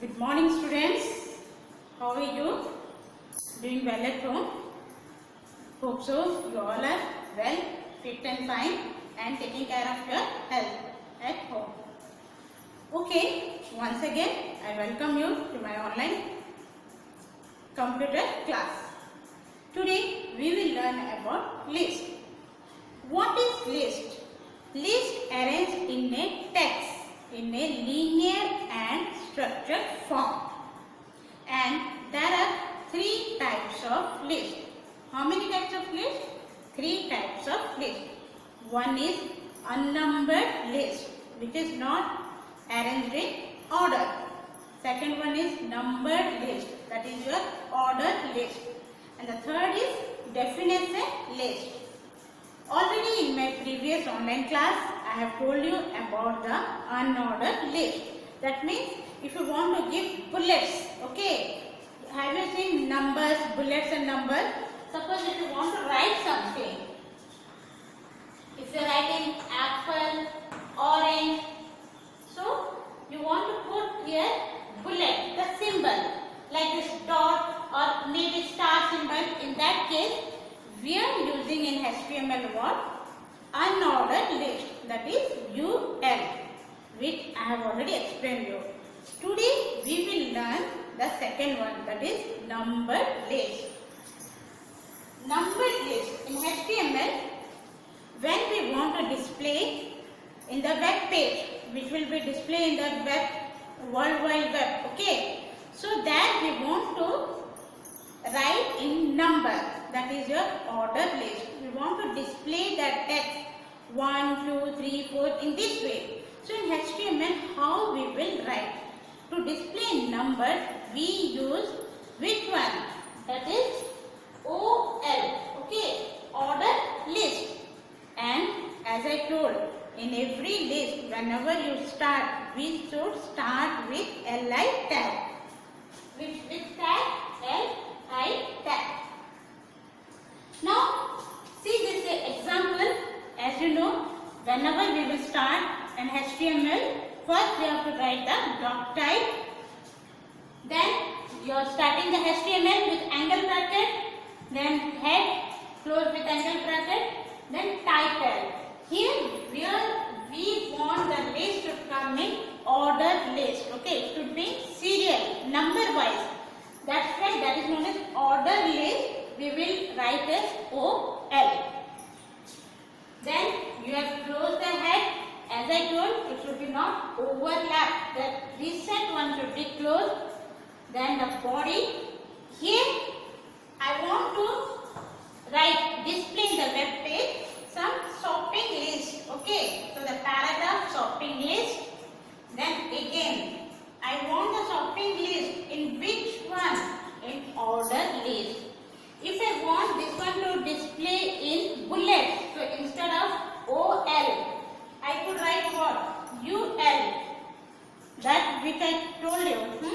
Good morning, students. How are you? Doing well at home? Hope so. You all are well, fit and fine and taking care of your health at home. Okay, once again I welcome you to my online computer class. Today we will learn about list. What is list? List arranged in a text in a linear and structured form. And there are three types of list. How many types of list? Three types of list. One is unnumbered list, which is not arranged in order. Second one is numbered list, that is your ordered list. And the third is definition list. Already in my previous online class, I have told you about the unordered list. That means if you want to give bullets, okay, have you seen numbers, bullets and numbers? Suppose if you want to write something, if you are writing apple, orange, so you want to put here bullet, the symbol, like this dot or maybe star symbol. In that case, we are using in HTML what? Unordered list, that is UL, which I have already explained you. Today we will learn the second one, that is numbered list. Numbered list in HTML, when we want to display in the web page, which will be displayed in the web, World Wide Web, okay. So that we want to write in number, that is your ordered list. We want to display that text 1, 2, 3, 4 in this way. So in HTML, how we will write? To display numbers, we use which one? That is OL, okay, ordered list. And as I told, in every list, whenever you start, we should start with LI tag. Which tag? LI tag. Now, see this example. As you know, whenever we will start an HTML, first we have to write the doc type. Then you are starting the HTML with angle bracket. Then head, close with angle bracket. Then title. Here we want the list to come in ordered list. Okay, it should be serial, number wise. That's why that is known as ordered list. We will write as OL. Then you have closed the head. As I told, it should be not overlap. The recent one should be closed. Then the body. Here I want to write, display in the web page some shopping list. Okay, so the paragraph shopping list. Then again, I want the shopping list in which one? In order list. If I want this one to display in bullets, so instead of OL, I could write what? UL. That which I told you.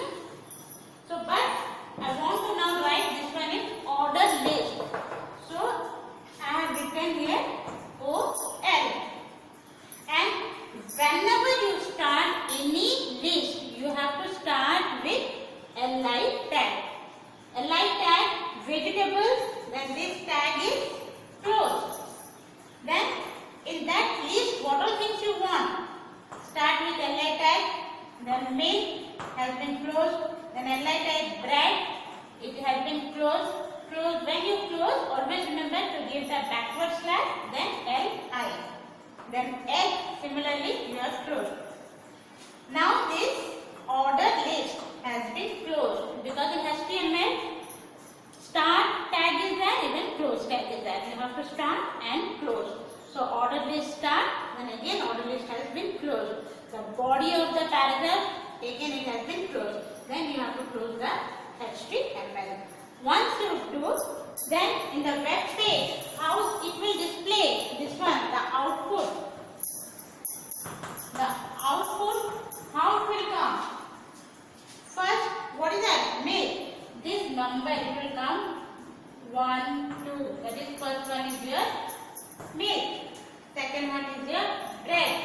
So, but I want to now write this one in order list. So, I have written here OL. And whenever you start any list, you have to start with LI tag. LI tag, vegetables, then this tag is closed. Then in that list, what all things you want? Start with LI tag, then milk has been closed, then LI tag bread, it has been closed. When you close, always remember to give the backward slash, then LI. Then egg, similarly you have closed. Now this ordered list has been closed because in HTML, start tag is there, even close tag is there. You have to start and close. So ordered list start, then again ordered list has been closed. The body of the paragraph, again it has been closed. Then you have to close the HTML. Once you do, then in the web page, how it will display this one, the output. The output, how it will come? First, what is that? Milk. This number it will come 1, 2. That is first one is your milk. Second one is your bread.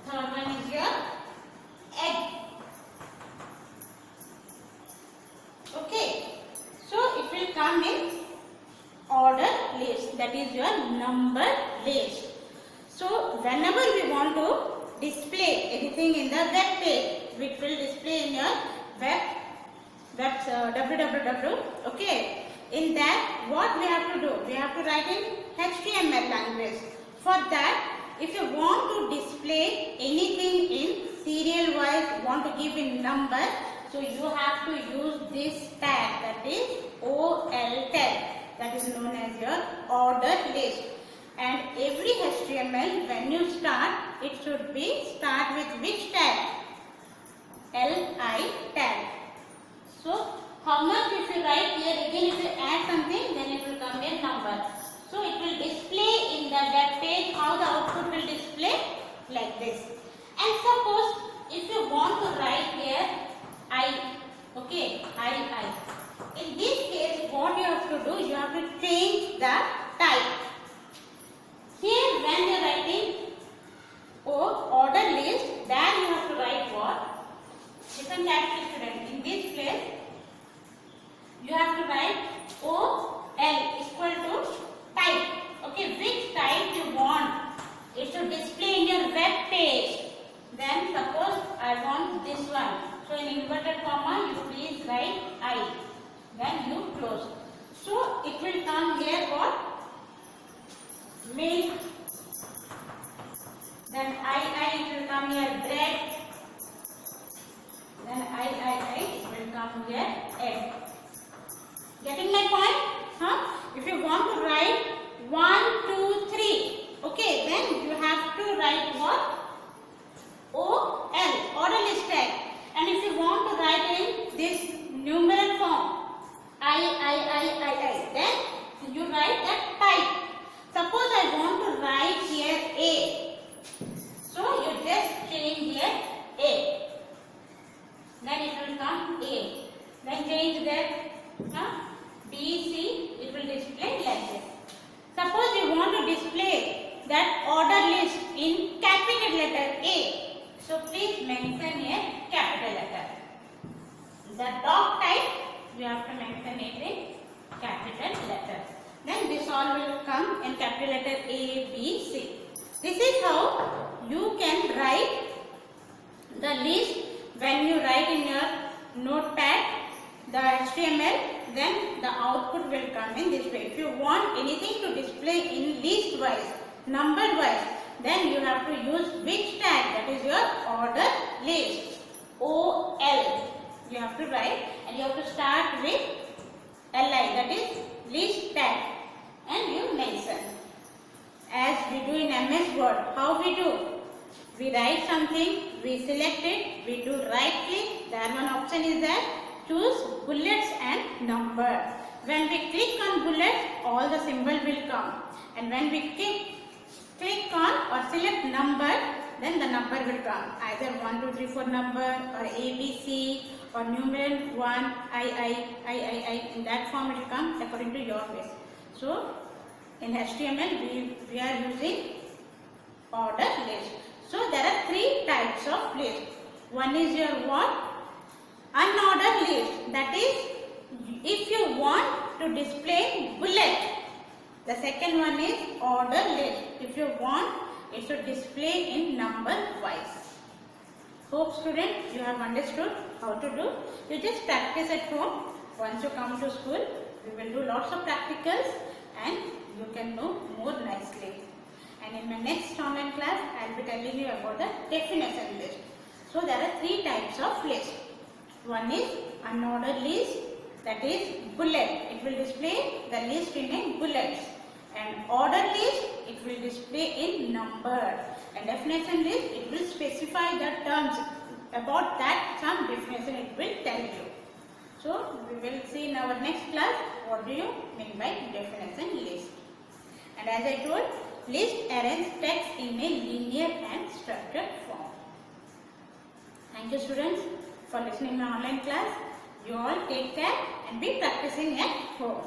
Third one is your egg. display anything in the web page, which will display in your www. Okay. In that, what we have to do? We have to write in HTML language. For that, if you want to display anything in serial wise, want to give in number, so you have to use this tag, that is OL tag, that is known as your order list. And every HTML, when you start, it should be start with which tag? LI tag. So how much if you write here, again if you add something, then it will come a number. So it will display in the web page, how the output will display like this. And suppose if you want to write here I, okay, I. In this case, what you have to do, you have to change the type. Here when you are writing order list, there you have to write what? Different capital student. In this place, you have to write OL equal to type. Okay, which type you want? It should display in your web page. Then suppose I want this one. So in inverted comma, you please write I. Then you close. So it will come here what? Milk. Then I it will come here bread. Then I it will come here egg. Getting my point? Huh? If you want to write 1, 2, 3, okay, then you have to write what? OL, order list tag. And if you want to write in this numeral form, I, then you write that type. Suppose I want to write here A. So you just change here A. Then it will come A. Then change that B, C, it will display like this. Suppose you want to display that order list in capital letter A. So please mention here capital letter. The dog type, you have to mention it in capital letter. Then this all will come in capital letter A, B, C. This is how you can write the list when you write in your notepad, the HTML, then the output will come in this way. If you want anything to display in list wise, number wise, then you have to use which tag? That is your order list. OL. You have to write and you have to start with LI, that is list tag, and you mention. As we do in MS Word, how we do? We write something, we select it, we do right click, there one option is there, choose bullets and number. When we click on bullets, all the symbol will come, and when we click on or select number, then the number will come, either 1, 2, 3, 4 number or ABC or numeral 1, I. In that form it will come according to your wish. So in HTML we are using order list. So there are 3 types of list. One is your what? Unordered list. That is if you want to display bullet. The second one is order list. If you want, it should display in number wise. Hope students you have understood how to do. You just practice at home. Once you come to school, we will do lots of practicals and you can know more nicely. And in my next online class, I will be telling you about the definition list. So there are 3 types of list. One is unordered list, that is bullet. It will display the list in a bullets. And ordered list, it will display in number. And definition list, it will specify the terms. About that, some definition it will tell you. So we will see in our next class what do you mean by definition list. And as I told, list arrange text in a linear and structured form. Thank you students for listening to my online class. You all take care and be practicing at home.